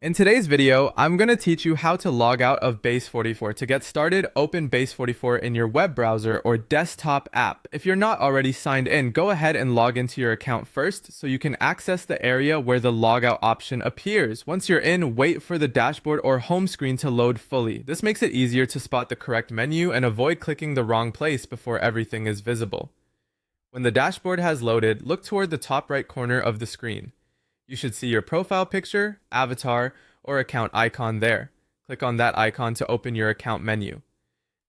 In today's video, I'm going to teach you how to log out of Base44. To get started, open Base44 in your web browser or desktop app. If you're not already signed in, go ahead and log into your account first so you can access the area where the logout option appears. Once you're in, wait for the dashboard or home screen to load fully. This makes it easier to spot the correct menu and avoid clicking the wrong place before everything is visible. When the dashboard has loaded, look toward the top right corner of the screen. You should see your profile picture, avatar, or account icon there. Click on that icon to open your account menu.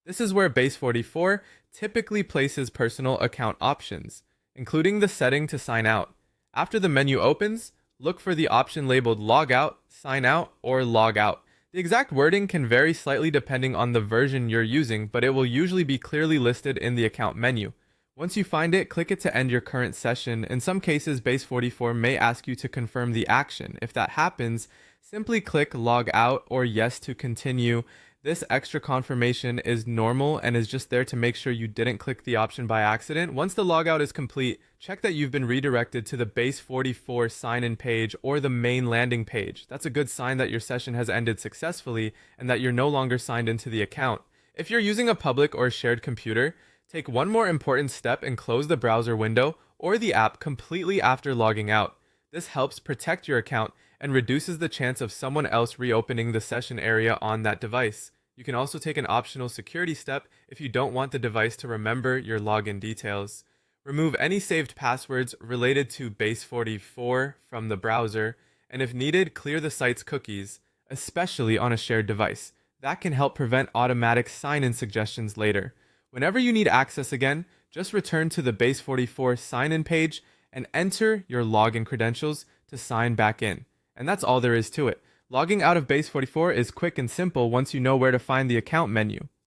This is where Base44 typically places personal account options, including the setting to sign out. After the menu opens, look for the option labeled Logout, Sign Out, or Log Out. The exact wording can vary slightly depending on the version you're using, but it will usually be clearly listed in the account menu. Once you find it, click it to end your current session. In some cases, Base44 may ask you to confirm the action. If that happens, simply click Log Out or Yes to continue. This extra confirmation is normal and is just there to make sure you didn't click the option by accident. Once the logout is complete, check that you've been redirected to the Base44 sign-in page or the main landing page. That's a good sign that your session has ended successfully and that you're no longer signed into the account. If you're using a public or shared computer, take one more important step and close the browser window or the app completely after logging out. This helps protect your account and reduces the chance of someone else reopening the session area on that device. You can also take an optional security step if you don't want the device to remember your login details. Remove any saved passwords related to Base44 from the browser, and if needed, clear the site's cookies, especially on a shared device. That can help prevent automatic sign-in suggestions later. Whenever you need access again, just return to the Base44 sign-in page and enter your login credentials to sign back in. And that's all there is to it. Logging out of Base44 is quick and simple once you know where to find the account menu.